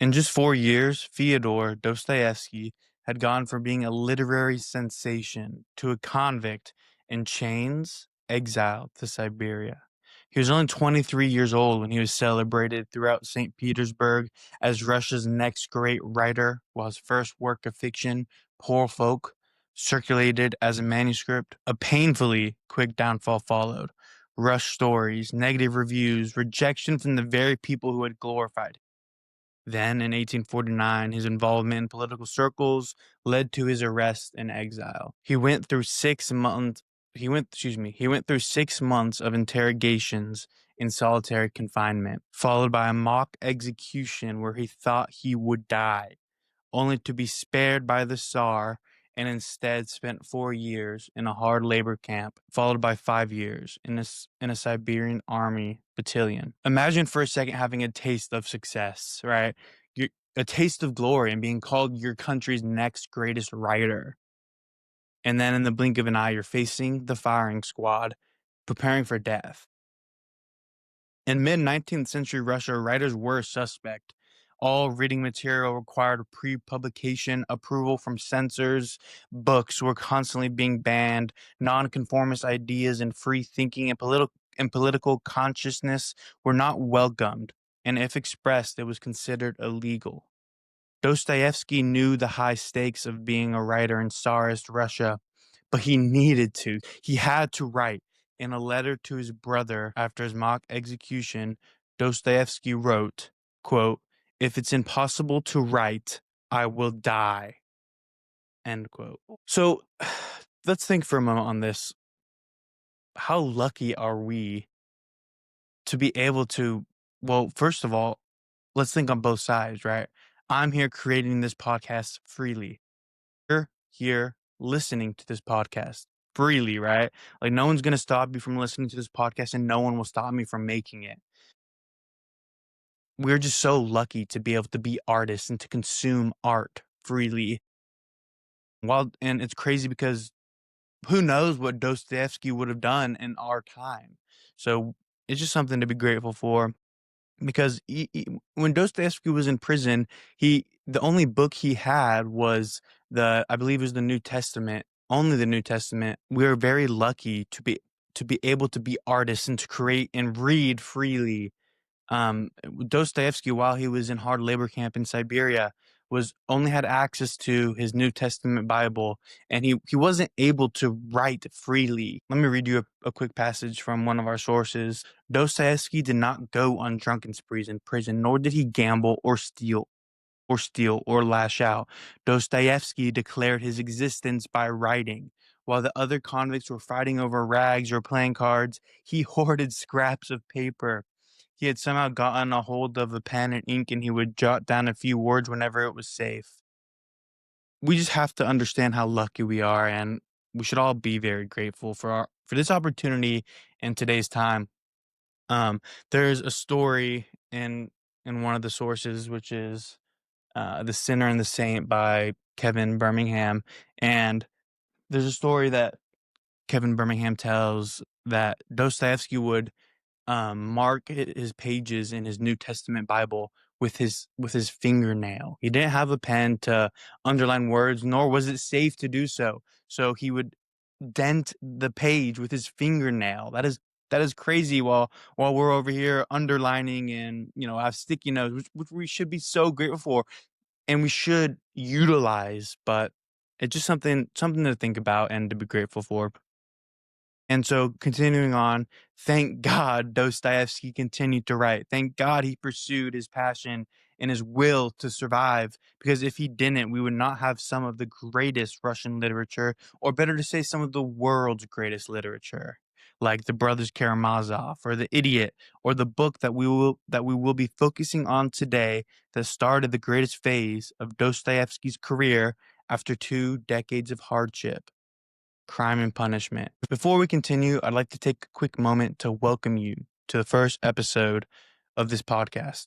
In just 4 years, Fyodor Dostoevsky had gone from being a literary sensation to a convict in chains, exiled to Siberia. He was only 23 years old when he was celebrated throughout St. Petersburg as Russia's next great writer, while his first work of fiction, Poor Folk, circulated as a manuscript. A painfully quick downfall followed. Rush stories, negative reviews, rejection from the very people who had glorified him. Then, in 1849, his involvement in political circles led to his arrest and exile. He went through 6 months of interrogations in solitary confinement, followed by a mock execution where he thought he would die, only to be spared by the Tsar and instead spent 4 years in a hard labor camp, followed by 5 years in a Siberian army battalion. Imagine for a second having a taste of success, right? A taste of glory and being called your country's next greatest writer. And then in the blink of an eye, you're facing the firing squad, preparing for death. In mid 19th century Russia, writers were suspect. All reading material required pre publication approval from censors. Books were constantly being banned. Nonconformist ideas and free thinking and political consciousness were not welcomed. And if expressed, it was considered illegal. Dostoevsky knew the high stakes of being a writer in Tsarist Russia, but he needed to. He had to write. In a letter to his brother after his mock execution, Dostoevsky wrote, quote, "If it's impossible to write, I will die." End quote. So let's think for a moment on this. How lucky are we to be able to, well, first of all, let's think on both sides, right? I'm here creating this podcast freely. You're here listening to this podcast freely, right? Like, no one's going to stop you from listening to this podcast, and no one will stop me from making it. We're just so lucky to be able to be artists and to consume art freely. And it's crazy because who knows what Dostoevsky would have done in our time. So it's just something to be grateful for. Because when Dostoevsky was in prison, the only book he had was I believe it was the New Testament, only the New Testament. We're very lucky to be able to be artists and to create and read freely. Dostoevsky, while he was in hard labor camp in Siberia, was only had access to his New Testament Bible, and he wasn't able to write freely. Let me read you a quick passage from one of our sources. Dostoevsky did not go on drunken sprees in prison, nor did he gamble or lash out. Dostoevsky declared his existence by writing. While the other convicts were fighting over rags or playing cards, he hoarded scraps of paper. He had somehow gotten a hold of a pen and ink, and he would jot down a few words whenever it was safe. We just have to understand how lucky we are, and we should all be very grateful for this opportunity in today's time. Um, there's a story in one of the sources, which is "The Sinner and the Saint" by Kevin Birmingham, and there's a story that Kevin Birmingham tells that Dostoevsky would mark his pages in his New Testament Bible with his fingernail. He didn't have a pen to underline words, nor was it safe to do so. So he would dent the page with his fingernail. That is crazy. While we're over here underlining and have sticky notes, which we should be so grateful for, and we should utilize. But it's just something to think about and to be grateful for. And so continuing on, thank God Dostoevsky continued to write. Thank God he pursued his passion and his will to survive, because if he didn't, we would not have some of the greatest Russian literature, or better to say, some of the world's greatest literature, like the Brothers Karamazov or The Idiot, or the book that we will be focusing on today that started the greatest phase of Dostoevsky's career after 2 decades of hardship. Crime and Punishment. Before we continue, I'd like to take a quick moment to welcome you to the first episode of this podcast.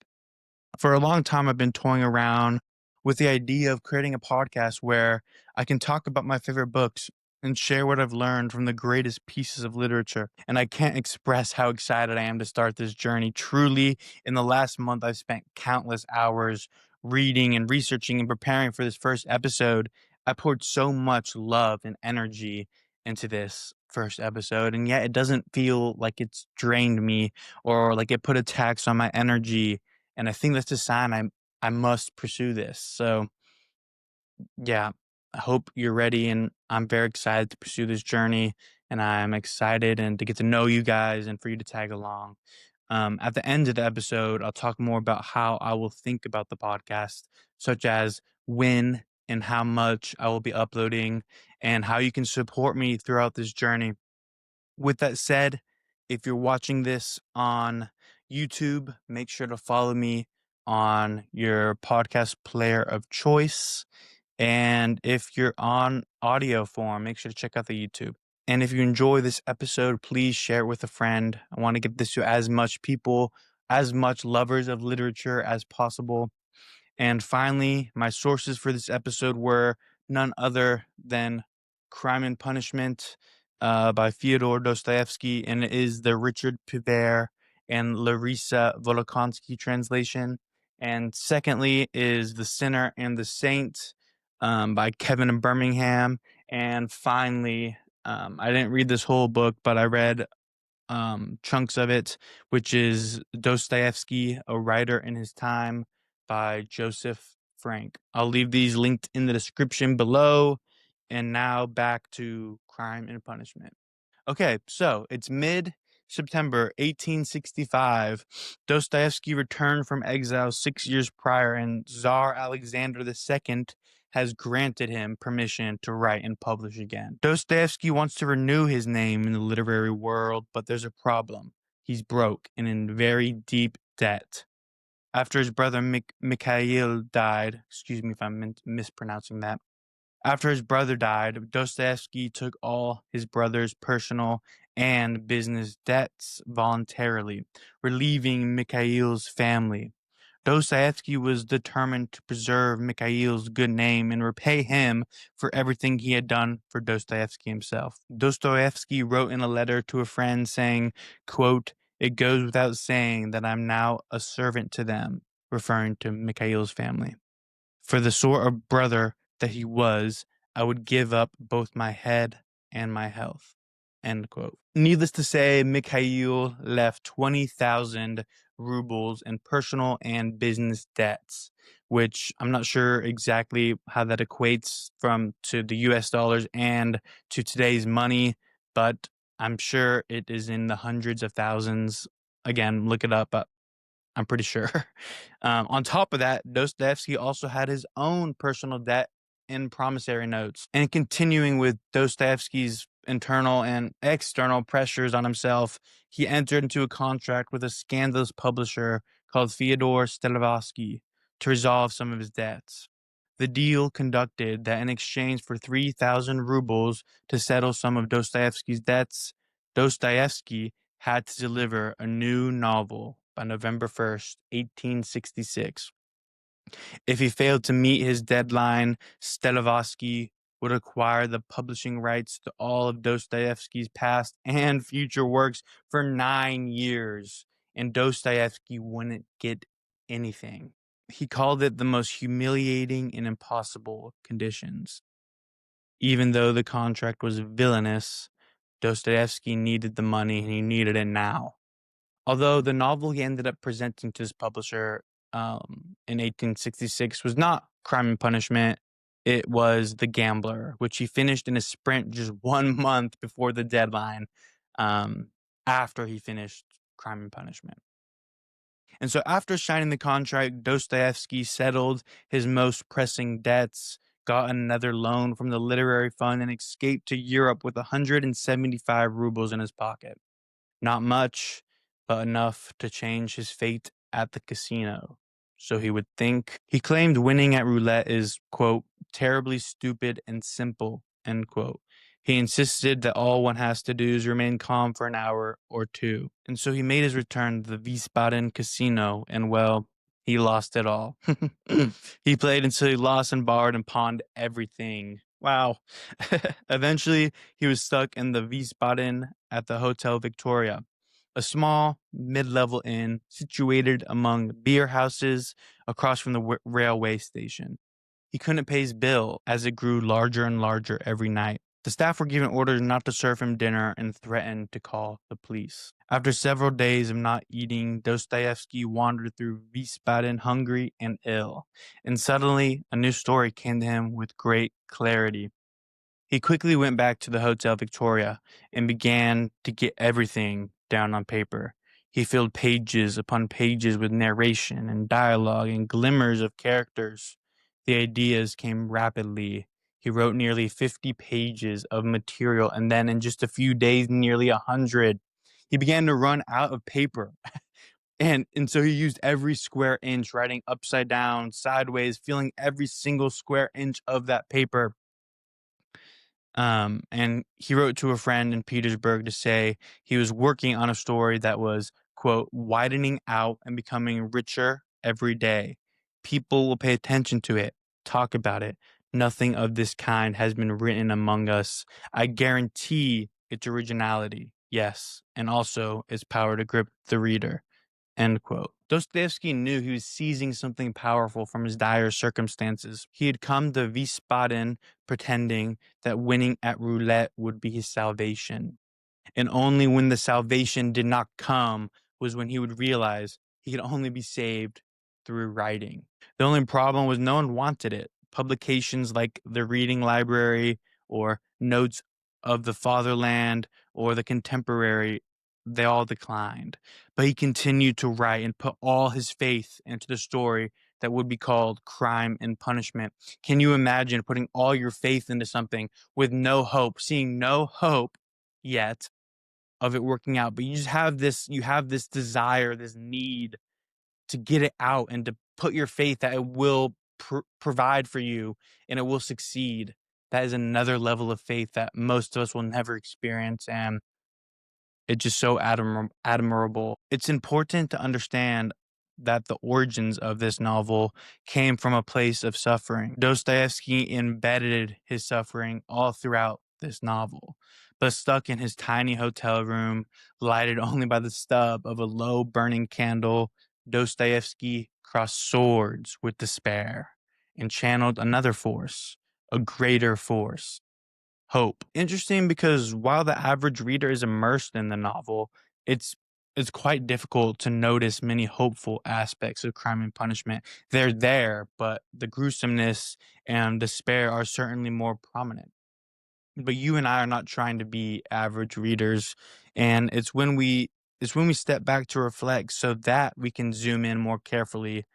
For a long time, I've been toying around with the idea of creating a podcast where I can talk about my favorite books and share what I've learned from the greatest pieces of literature. And I can't express how excited I am to start this journey. Truly, in the last month, I've spent countless hours reading and researching and preparing for this first episode, I poured so much love and energy into this first episode, and yet it doesn't feel like it's drained me or like it put a tax on my energy. And I think that's a sign I must pursue this. So yeah, I hope you're ready, and I'm very excited to pursue this journey. And I'm excited and to get to know you guys and for you to tag along. At the end of the episode, I'll talk more about how I will think about the podcast, such as when and how much I will be uploading, and how you can support me throughout this journey. With that said, if you're watching this on YouTube, make sure to follow me on your podcast player of choice. And if you're on audio form, make sure to check out the YouTube. And if you enjoy this episode, please share it with a friend. I want to get this to as much people, as much lovers of literature as possible. And finally, my sources for this episode were none other than Crime and Punishment by Fyodor Dostoevsky, and it is the Richard Pivert and Larissa Volokhonsky translation. And secondly is The Sinner and the Saint by Kevin Birmingham. And finally, I didn't read this whole book, but I read chunks of it, which is Dostoevsky, A Writer in His Time by Joseph Frank. I'll leave these linked in the description below. And now back to Crime and Punishment. Okay, so it's mid September 1865. Dostoevsky returned from exile 6 years prior, and Tsar Alexander II has granted him permission to write and publish again. Dostoevsky wants to renew his name in the literary world, but there's a problem. He's broke and in very deep debt. After his brother Mikhail died, excuse me if I'm mispronouncing that, after his brother died, Dostoevsky took all his brother's personal and business debts voluntarily, relieving Mikhail's family. Dostoevsky was determined to preserve Mikhail's good name and repay him for everything he had done for Dostoevsky himself. Dostoevsky wrote in a letter to a friend saying, quote, "It goes without saying that I'm now a servant to them," referring to Mikhail's family. "For the sort of brother that he was, I would give up both my head and my health." End quote. Needless to say, Mikhail left 20,000 rubles in personal and business debts, which I'm not sure exactly how that equates from to the US dollars and to today's money, but I'm sure it is in the hundreds of thousands. Again, look it up. I'm pretty sure. On top of that, Dostoevsky also had his own personal debt in promissory notes. And continuing with Dostoevsky's internal and external pressures on himself, he entered into a contract with a scandalous publisher called Fyodor Dostoevsky to resolve some of his debts. The deal conducted that in exchange for 3,000 rubles to settle some of Dostoevsky's debts, Dostoevsky had to deliver a new novel by November 1st, 1866. If he failed to meet his deadline, Dostoevsky would acquire the publishing rights to all of Dostoevsky's past and future works for 9 years, and Dostoevsky wouldn't get anything. He called it the most humiliating and impossible conditions. Even though the contract was villainous, Dostoevsky needed the money and he needed it now. Although the novel he ended up presenting to his publisher in 1866 was not Crime and Punishment, it was The Gambler, which he finished in a sprint just 1 month before the deadline after he finished Crime and Punishment. And so after signing the contract, Dostoevsky settled his most pressing debts, got another loan from the literary fund, and escaped to Europe with 175 rubles in his pocket. Not much, but enough to change his fate at the casino. So he would think. He claimed winning at roulette is, quote, terribly stupid and simple, end quote. He insisted that all one has to do is remain calm for an hour or two. And so he made his return to the Wiesbaden casino, and well, he lost it all. He played until he lost and borrowed and pawned everything. Wow. Eventually, he was stuck in the Wiesbaden at the Hotel Victoria. a small, mid-level inn situated among beer houses across from the railway station. He couldn't pay his bill as it grew larger and larger every night. The staff were given orders not to serve him dinner and threatened to call the police. After several days of not eating, Dostoevsky wandered through Wiesbaden hungry and ill, and suddenly a new story came to him with great clarity. He quickly went back to the Hotel Victoria and began to get everything down on paper. He filled pages upon pages with narration and dialogue and glimmers of characters. The ideas came rapidly. He wrote nearly 50 pages of material and then in just a few days, nearly 100. He began to run out of paper. And so he used every square inch, writing upside down, sideways, feeling every single square inch of that paper. And he wrote to a friend in Petersburg to say he was working on a story that was, quote, widening out and becoming richer every day. People will pay attention to it, talk about it. Nothing of this kind has been written among us. I guarantee its originality, yes, and also its power to grip the reader. End quote. Dostoevsky knew he was seizing something powerful from his dire circumstances. He had come to Wiesbaden pretending that winning at roulette would be his salvation. And only when the salvation did not come was when he would realize he could only be saved through writing. The only problem was no one wanted it. Publications like the Reading Library or Notes of the Fatherland or the Contemporary, they all declined. But he continued to write and put all his faith into the story that would be called Crime and Punishment. Can you imagine putting all your faith into something with no hope, seeing no hope yet of it working out, but you have this desire, this need to get it out and to put your faith that it will provide for you and it will succeed. That is another level of faith that most of us will never experience, and it's just so admirable. It's important to understand that the origins of this novel came from a place of suffering. Dostoevsky embedded his suffering all throughout this novel. But stuck in his tiny hotel room, lighted only by the stub of a low burning candle, Dostoevsky crossed swords with despair and channeled another force, a greater force, hope. Interesting because while the average reader is immersed in the novel, it's it's quite difficult to notice many hopeful aspects of Crime and Punishment. They're there, but the gruesomeness and despair are certainly more prominent. But you and I are not trying to be average readers, and it's when we step back to reflect so that we can zoom in more carefully.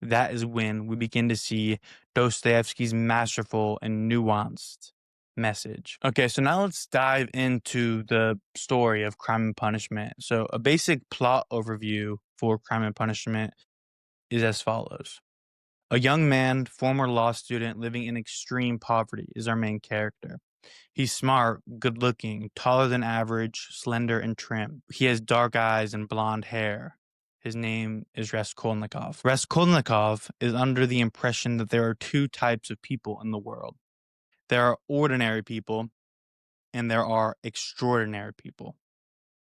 That is when we begin to see Dostoevsky's masterful and nuanced message. Okay, so now let's dive into the story of Crime and Punishment. So, a basic plot overview for Crime and Punishment is as follows. A young man, former law student living in extreme poverty, is our main character. He's smart, good looking, taller than average, slender and trim. He has dark eyes and blonde hair. His name is Raskolnikov. Raskolnikov is under the impression that there are two types of people in the world. There are ordinary people and there are extraordinary people.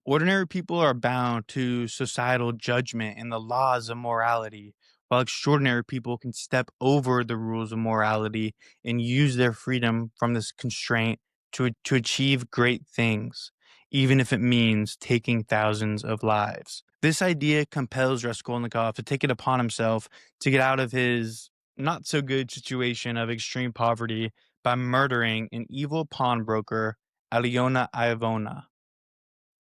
Ordinary people are bound to societal judgment and the laws of morality, while extraordinary people can step over the rules of morality and use their freedom from this constraint to achieve great things, even if it means taking thousands of lives. This idea compels Raskolnikov to take it upon himself to get out of his not so good situation of extreme poverty by murdering an evil pawnbroker, Alyona Iovona.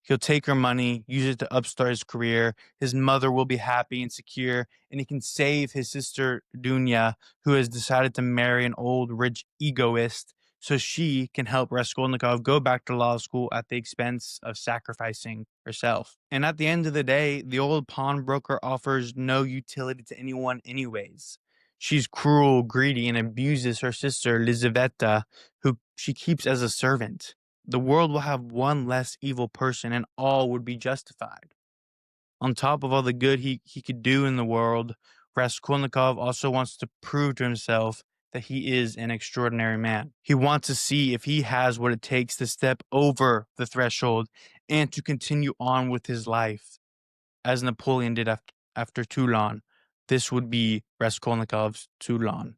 He'll take her money, use it to upstart his career. His mother will be happy and secure, and he can save his sister Dunya, who has decided to marry an old rich egoist, so she can help Raskolnikov go back to law school at the expense of sacrificing herself. And at the end of the day, the old pawnbroker offers no utility to anyone, anyways. She's cruel, greedy, and abuses her sister Lizaveta, who she keeps as a servant. The world will have one less evil person and all would be justified. On top of all the good he could do in the world, Raskolnikov also wants to prove to himself that he is an extraordinary man. He wants to see if he has what it takes to step over the threshold and to continue on with his life as Napoleon did after Toulon. This would be Raskolnikov's Toulon.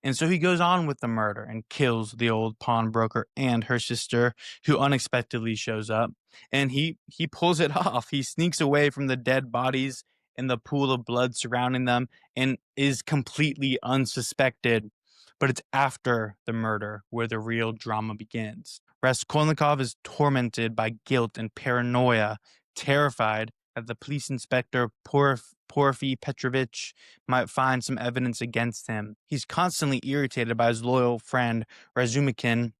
And so he goes on with the murder and kills the old pawnbroker and her sister, who unexpectedly shows up. And he pulls it off. He sneaks away from the dead bodies and the pool of blood surrounding them and is completely unsuspected. But it's after the murder where the real drama begins. Raskolnikov is tormented by guilt and paranoia, terrified that the police inspector Porfy Petrovich might find some evidence against him. He's constantly irritated by his loyal friend Razumikin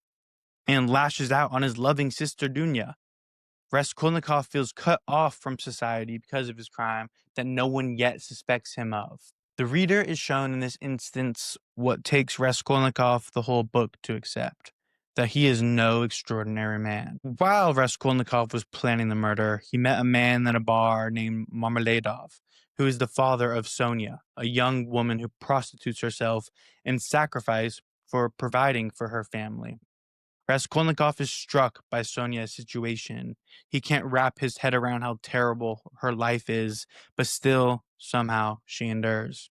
and lashes out on his loving sister Dunya. Raskolnikov feels cut off from society because of his crime that no one yet suspects him of. The reader is shown in this instance what takes Raskolnikov the whole book to accept, that he is no extraordinary man. While Raskolnikov was planning the murder, he met a man at a bar named Marmeladov, who is the father of Sonia, a young woman who prostitutes herself in sacrifice for providing for her family. Raskolnikov is struck by Sonia's situation. He can't wrap his head around how terrible her life is, but still, somehow, she endures.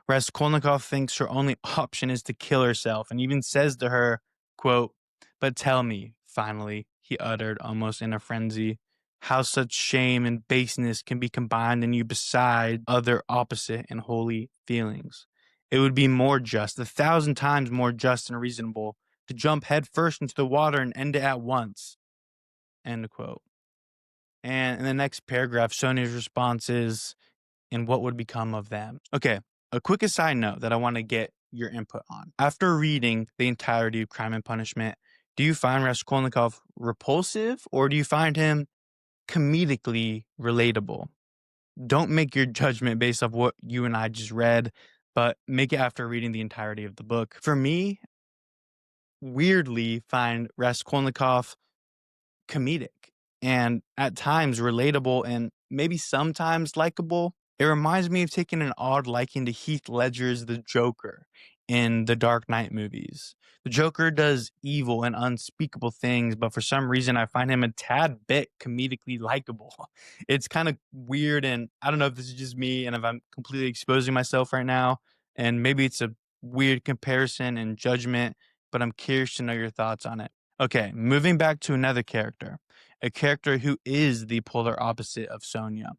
Raskolnikov thinks her only option is to kill herself and even says to her, quote, "But tell me," finally, he uttered almost in a frenzy, "how such shame and baseness can be combined in you beside other opposite and holy feelings. It would be more just, 1,000 times more just and reasonable, to jump headfirst into the water and end it at once." End quote. And in the next paragraph, Sonia's response is, "And what would become of them?" Okay, a quick aside note that I want to get your input on. After reading the entirety of Crime and Punishment, do you find Raskolnikov repulsive or do you find him comedically relatable? Don't make your judgment based off what you and I just read, but make it after reading the entirety of the book. For me, weirdly find Raskolnikov comedic and at times relatable and maybe sometimes likable. It reminds me of taking an odd liking to Heath Ledger's The Joker in the Dark Knight movies. The Joker does evil and unspeakable things, but for some reason I find him a tad bit comedically likable. It's kind of weird, and I don't know if this is just me and if I'm completely exposing myself right now, and maybe it's a weird comparison and judgment, but I'm curious to know your thoughts on it. Okay, moving back to another character, a character who is the polar opposite of Sonia.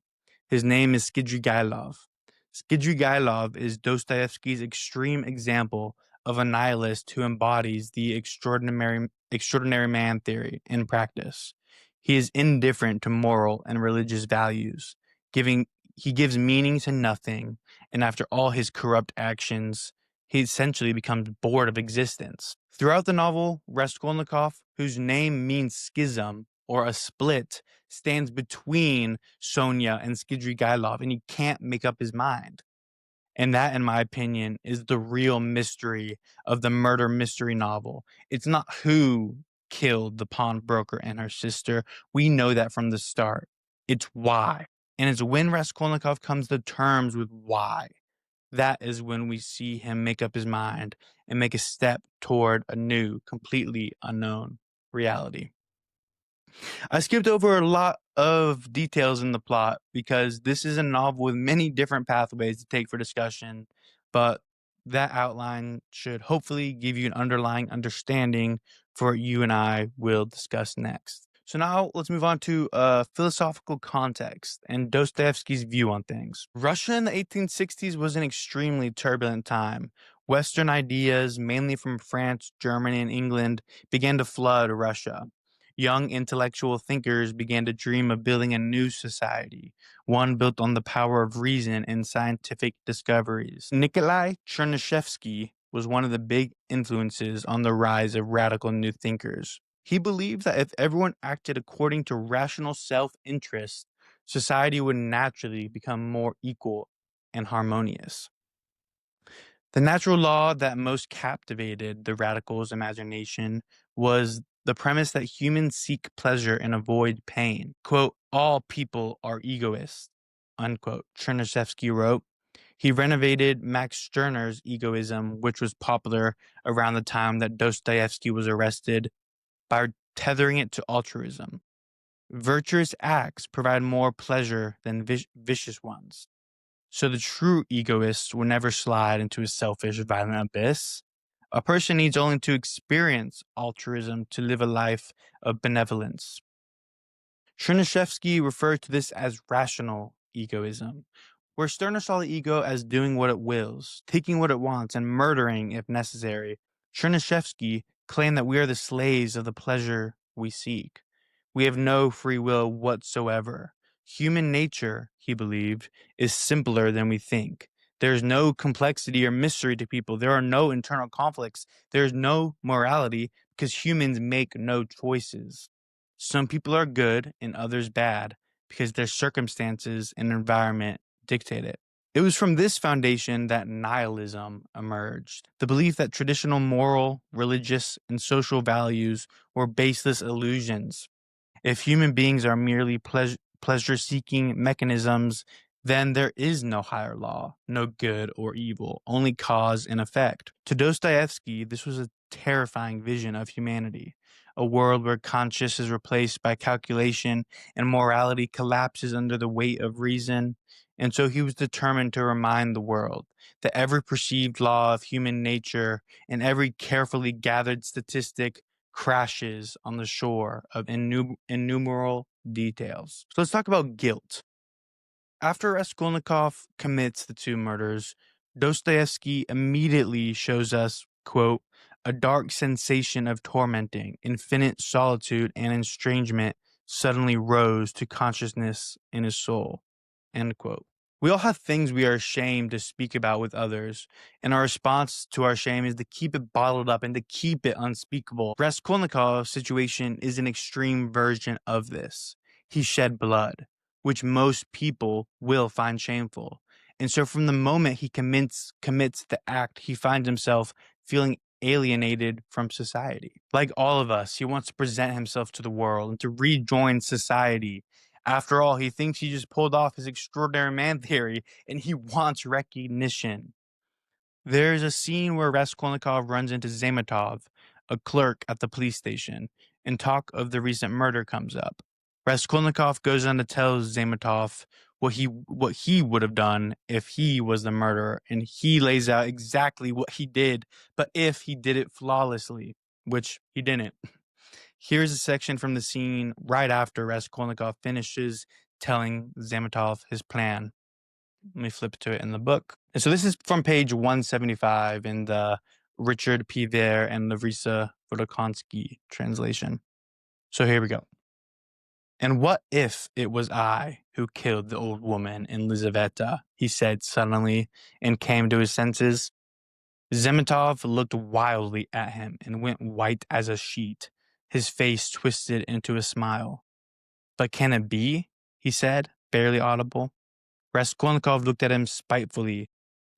His name is Skidrigailov. Skidrigailov is Dostoevsky's extreme example of a nihilist who embodies the extraordinary man theory in practice. He is indifferent to moral and religious values, giving he gives meaning to nothing, and after all his corrupt actions, he essentially becomes bored of existence. Throughout the novel, Raskolnikov, whose name means schism or a split, stands between Sonia and Skidrigailov, and he can't make up his mind. And that, in my opinion, is the real mystery of the murder mystery novel. It's not who killed the pawnbroker and her sister. We know that from the start. It's why. And it's when Raskolnikov comes to terms with why. That is when we see him make up his mind and make a step toward a new, completely unknown reality. I skipped over a lot of details in the plot because this is a novel with many different pathways to take for discussion, but that outline should hopefully give you an underlying understanding for what you and I will discuss next. So now let's move on to philosophical context and Dostoevsky's view on things. Russia in the 1860s was an extremely turbulent time. Western ideas, mainly from France, Germany, and England, began to flood Russia. Young intellectual thinkers began to dream of building a new society, one built on the power of reason and scientific discoveries. Nikolai Chernyshevsky was one of the big influences on the rise of radical new thinkers. He believed that if everyone acted according to rational self-interest, society would naturally become more equal and harmonious. The natural law that most captivated the radical's imagination was the premise that humans seek pleasure and avoid pain. Quote, "All people are egoists," unquote, Chernyshevsky wrote. He renovated Max Stirner's egoism, which was popular around the time that Dostoevsky was arrested, by tethering it to altruism. Virtuous acts provide more pleasure than vicious ones. So the true egoist will never slide into a selfish, violent abyss. A person needs only to experience altruism to live a life of benevolence. Chernyshevsky referred to this as rational egoism, where Stirner saw the ego as doing what it wills, taking what it wants, and murdering if necessary. Chernyshevsky claimed that we are the slaves of the pleasure we seek. We have no free will whatsoever. Human nature, he believed, is simpler than we think. There is no complexity or mystery to people. There are no internal conflicts. There is no morality because humans make no choices. Some people are good and others bad because their circumstances and environment dictate it. It was from this foundation that nihilism emerged, the belief that traditional moral, religious, and social values were baseless illusions. If human beings are merely pleasure seeking mechanisms, then there is no higher law, no good or evil, only cause and effect. To Dostoevsky, this was a terrifying vision of humanity, a world where conscience is replaced by calculation and morality collapses under the weight of reason. And so he was determined to remind the world that every perceived law of human nature and every carefully gathered statistic crashes on the shore of innumerable details. So let's talk about guilt. After Raskolnikov commits the two murders, Dostoevsky immediately shows us, quote, a dark sensation of tormenting, infinite solitude and estrangement suddenly rose to consciousness in his soul, end quote. We all have things we are ashamed to speak about with others, and our response to our shame is to keep it bottled up and to keep it unspeakable. Raskolnikov's situation is an extreme version of this. He shed blood, which most people will find shameful. And so from the moment he commits the act, he finds himself feeling alienated from society. Like all of us, he wants to present himself to the world and to rejoin society. After all, he thinks he just pulled off his extraordinary man theory and he wants recognition. There's a scene where Raskolnikov runs into Zametov, a clerk at the police station, and talk of the recent murder comes up. Raskolnikov goes on to tell Zametov what he would have done if he was the murderer, and he lays out exactly what he did, but if he did it flawlessly, which he didn't. Here's a section from the scene right after Raskolnikov finishes telling Zametov his plan. Let me flip to it in the book. And so this is from page 175 in the Richard P. Vere and Larisa Vodokonsky translation. So here we go. And what if it was I who killed the old woman in Lizaveta? He said suddenly and came to his senses. Zemetov looked wildly at him and went white as a sheet. His face twisted into a smile. But can it be? He said, barely audible. Raskolnikov looked at him spitefully.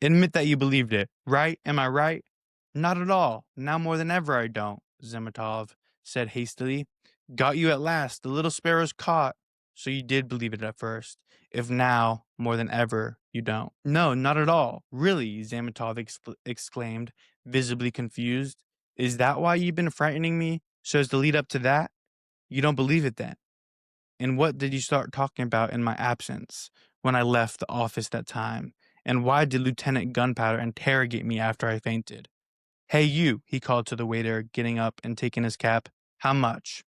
Admit that you believed it, right? Am I right? Not at all. Now more than ever I don't, Zemetov said hastily. Got you at last. The little sparrow's caught. So you did believe it at first. If now, more than ever, you don't. No, not at all. Really, Zametov exclaimed, visibly confused. Is that why you've been frightening me? So as to lead up to that? You don't believe it then? And what did you start talking about in my absence when I left the office that time? And why did Lieutenant Gunpowder interrogate me after I fainted? Hey, you, he called to the waiter, getting up and taking his cap. How much?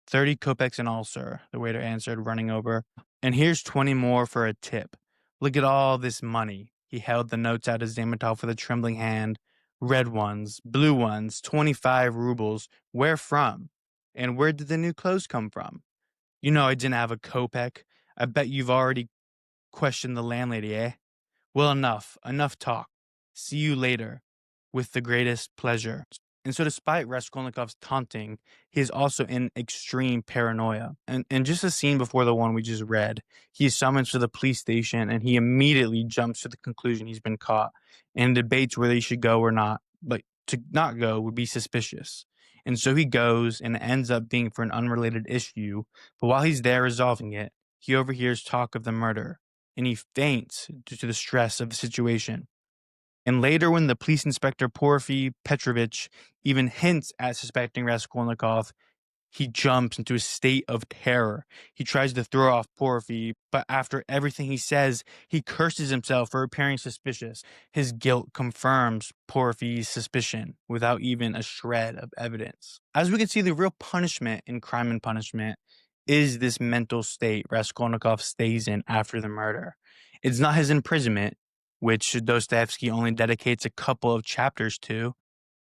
30 kopecks in all, sir, the waiter answered, running over. And here's 20 more for a tip. Look at all this money. He held the notes out to Zametov with a trembling hand. Red ones, blue ones, 25 rubles. Where from? And where did the new clothes come from? You know I didn't have a kopeck. I bet you've already questioned the landlady, eh? Well, enough talk. See you later, with the greatest pleasure. And so despite Raskolnikov's taunting, he is also in extreme paranoia. And just a scene before the one we just read, he is summoned to the police station and he immediately jumps to the conclusion he's been caught and debates whether he should go or not. But to not go would be suspicious. And so he goes and it ends up being for an unrelated issue. But while he's there resolving it, he overhears talk of the murder and he faints due to the stress of the situation. And later, when the police inspector Porfy Petrovich even hints at suspecting Raskolnikov, He jumps into a state of terror. He tries to throw off Porphy, but after everything he says, he curses himself for appearing suspicious. His guilt confirms Porphy's suspicion without even a shred of evidence. As we can see, the real punishment in Crime and Punishment is this mental state Raskolnikov stays in after the murder. It's not his imprisonment, which Dostoevsky only dedicates a couple of chapters to.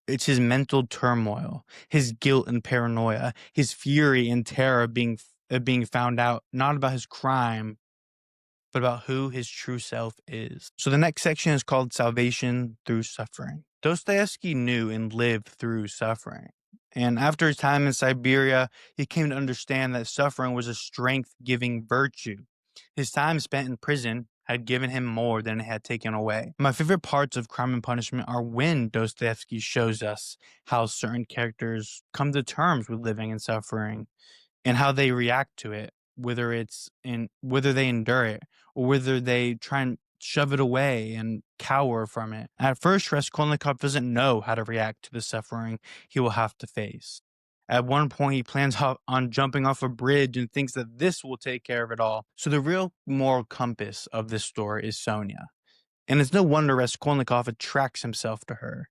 It's his mental turmoil, his guilt and paranoia, his fury and terror of being found out not about his crime, but about who his true self is. So the next section is called Salvation Through Suffering. Dostoevsky knew and lived through suffering. And after his time in Siberia, he came to understand that suffering was a strength giving virtue. His time spent in prison had given him more than it had taken away. My favorite parts of Crime and Punishment are when Dostoevsky shows us how certain characters come to terms with living and suffering and how they react to it, whether they endure it or whether they try and shove it away and cower from it. At first, Raskolnikov doesn't know how to react to the suffering he will have to face. At one point, he plans on jumping off a bridge and thinks that this will take care of it all. So the real moral compass of this story is Sonia. And it's no wonder Raskolnikov attracts himself to her.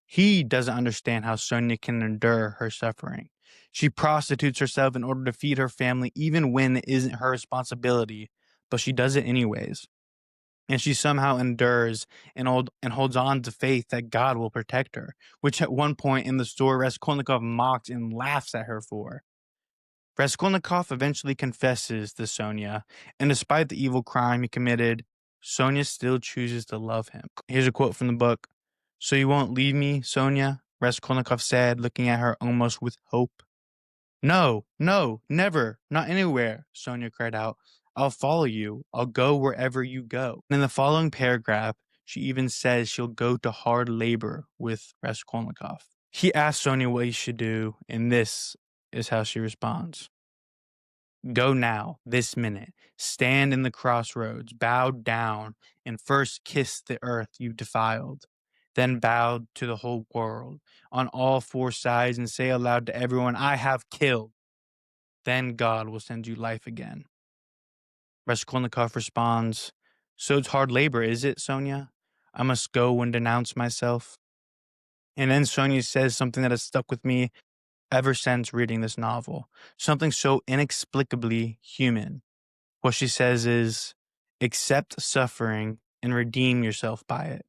He doesn't understand how Sonia can endure her suffering. She prostitutes herself in order to feed her family even when it isn't her responsibility, but she does it anyways. And she somehow endures and holds on to faith that God will protect her, which at one point in the story Raskolnikov mocks and laughs at her for. Raskolnikov eventually confesses to Sonia, and despite the evil crime he committed, Sonia still chooses to love him. Here's a quote from the book. "So you won't leave me, Sonia?" Raskolnikov said, looking at her almost with hope. "No, no, never, not anywhere," Sonia cried out. "I'll follow you. I'll go wherever you go." And in the following paragraph, she even says she'll go to hard labor with Raskolnikov. He asks Sonia what he should do, and this is how she responds. "Go now, this minute. Stand in the crossroads, bow down, and first kiss the earth you've defiled. Then bow to the whole world, on all four sides, and say aloud to everyone, 'I have killed.' Then God will send you life again." Raskolnikov responds, "So it's hard labor, is it, Sonia? I must go and denounce myself." And then Sonia says something that has stuck with me ever since reading this novel, something so inexplicably human. What she says is, "Accept suffering and redeem yourself by it.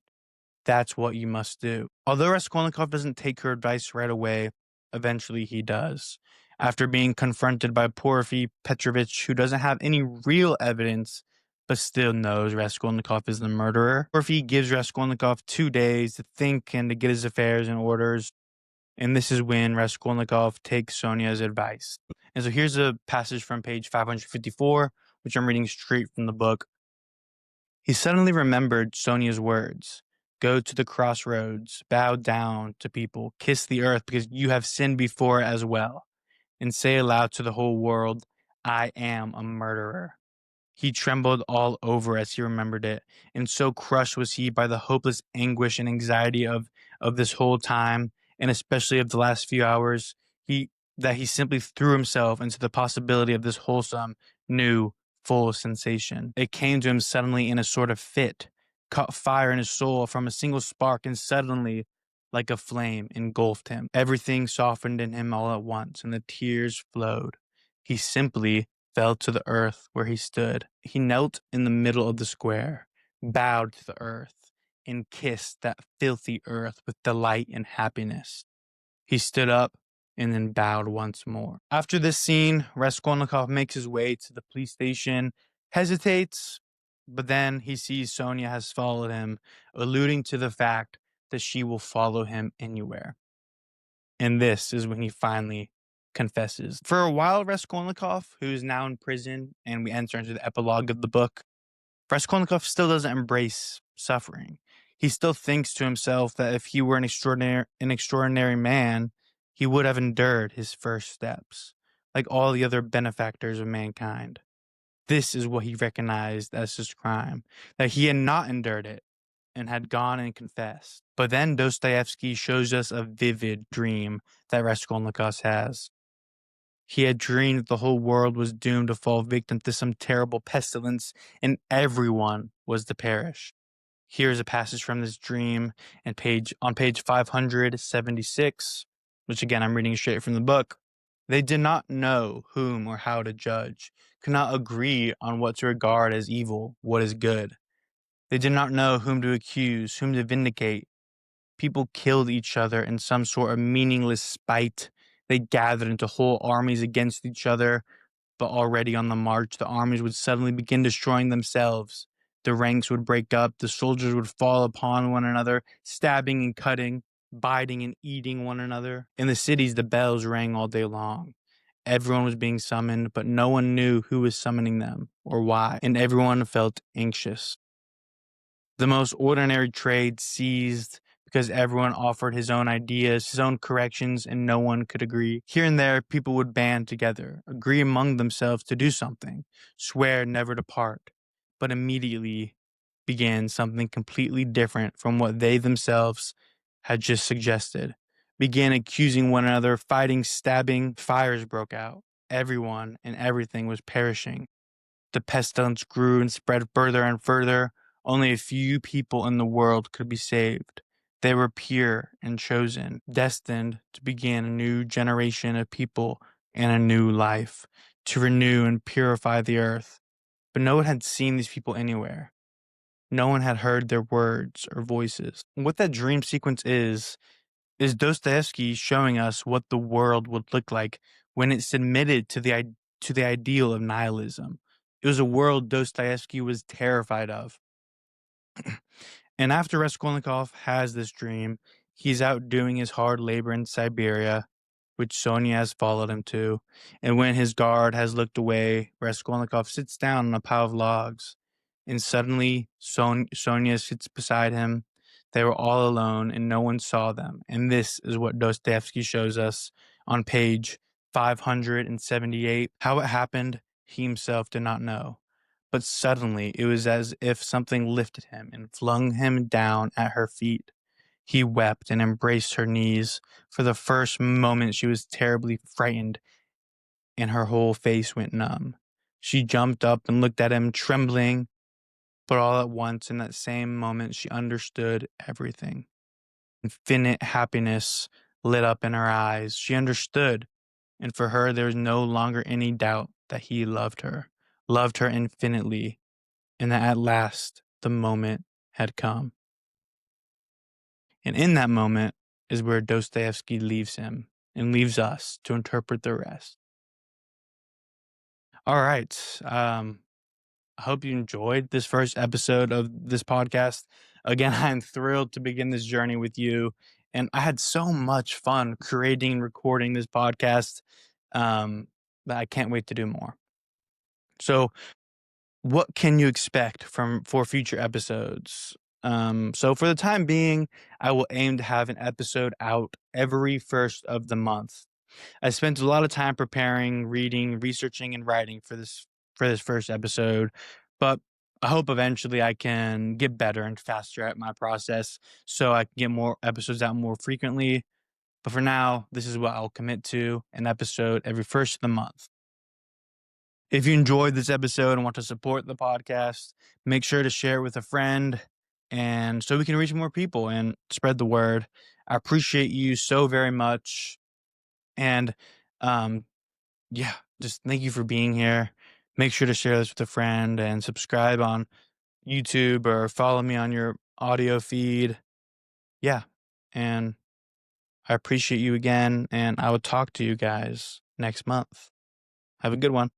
That's what you must do." Although Raskolnikov doesn't take her advice right away, eventually he does. After being confronted by Porfy Petrovich, who doesn't have any real evidence, but still knows Raskolnikov is the murderer, Porfy gives Raskolnikov 2 days to think and to get his affairs in orders. And this is when Raskolnikov takes Sonia's advice. And so here's a passage from page 554, which I'm reading straight from the book. He suddenly remembered Sonia's words. "Go to the crossroads, bow down to people, kiss the earth because you have sinned before as well, and say aloud to the whole world, 'I am a murderer.'" He trembled all over as he remembered it, and so crushed was he by the hopeless anguish and anxiety of this whole time, and especially of the last few hours, he that he simply threw himself into the possibility of this wholesome, new, full sensation. It came to him suddenly in a sort of fit, caught fire in his soul from a single spark, and suddenly, like a flame, engulfed him. Everything softened in him all at once, and the tears flowed. He simply fell to the earth where he stood. He knelt in the middle of the square, bowed to the earth, and kissed that filthy earth with delight and happiness. He stood up and then bowed once more. After this scene, Raskolnikov makes his way to the police station, hesitates, but then he sees Sonia has followed him, alluding to the fact that she will follow him anywhere. And this is when he finally confesses. For a while, Raskolnikov, who is now in prison, and we enter into the epilogue of the book, Raskolnikov still doesn't embrace suffering. He still thinks to himself that if he were an extraordinary man, he would have endured his first steps, like all the other benefactors of mankind. This is what he recognized as his crime, that he had not endured it and had gone and confessed. But then Dostoevsky shows us a vivid dream that Raskolnikov has. He had dreamed that the whole world was doomed to fall victim to some terrible pestilence, and everyone was to perish. Here's a passage from this dream and on page 576, which again I'm reading straight from the book. They did not know whom or how to judge, could not agree on what to regard as evil, what is good. They did not know whom to accuse, whom to vindicate. People killed each other in some sort of meaningless spite. They gathered into whole armies against each other, but already on the march, the armies would suddenly begin destroying themselves. The ranks would break up, the soldiers would fall upon one another, stabbing and cutting, biting and eating one another. In the cities, the bells rang all day long. Everyone was being summoned, but no one knew who was summoning them or why, and everyone felt anxious. The most ordinary trade ceased because everyone offered his own ideas, his own corrections, and no one could agree. Here and there, people would band together, agree among themselves to do something, swear never to part, but immediately began something completely different from what they themselves had just suggested. Began accusing one another, fighting, stabbing, fires broke out. Everyone and everything was perishing. The pestilence grew and spread further and further. Only a few people in the world could be saved. They were pure and chosen, destined to begin a new generation of people and a new life, to renew and purify the earth. But no one had seen these people anywhere. No one had heard their words or voices. What that dream sequence is Dostoevsky showing us what the world would look like when it submitted to the ideal of nihilism. It was a world Dostoevsky was terrified of. And after Raskolnikov has this dream, he's out doing his hard labor in Siberia, which Sonia has followed him to. And when his guard has looked away, Raskolnikov sits down on a pile of logs. And suddenly, Sonia sits beside him. They were all alone, and no one saw them. And this is what Dostoevsky shows us on page 578. How it happened, he himself did not know. But suddenly it was as if something lifted him and flung him down at her feet. He wept and embraced her knees. For the first moment she was terribly frightened, and her whole face went numb. She jumped up and looked at him, trembling, but all at once, in that same moment, she understood everything. Infinite happiness lit up in her eyes. She understood, and for her there was no longer any doubt that he loved her infinitely, and that at last the moment had come. And in that moment is where Dostoevsky leaves him and leaves us to interpret the rest. All right. I hope you enjoyed this first episode of this podcast. Again, I'm thrilled to begin this journey with you. And I had so much fun creating and recording this podcast that I can't wait to do more. So, what can you expect for future episodes? So for the time being, I will aim to have an episode out every first of the month. I spent a lot of time preparing, reading, researching, and writing for this first episode, but I hope eventually I can get better and faster at my process so I can get more episodes out more frequently. But for now, this is what I'll commit to, an episode every first of the month. If you enjoyed this episode and want to support the podcast, make sure to share it with a friend and so we can reach more people and spread the word. I appreciate you so very much. And um yeah, just thank you for being here. Make sure to share this with a friend and subscribe on YouTube or follow me on your audio feed. Yeah. And I appreciate you again and I will talk to you guys next month. Have a good one.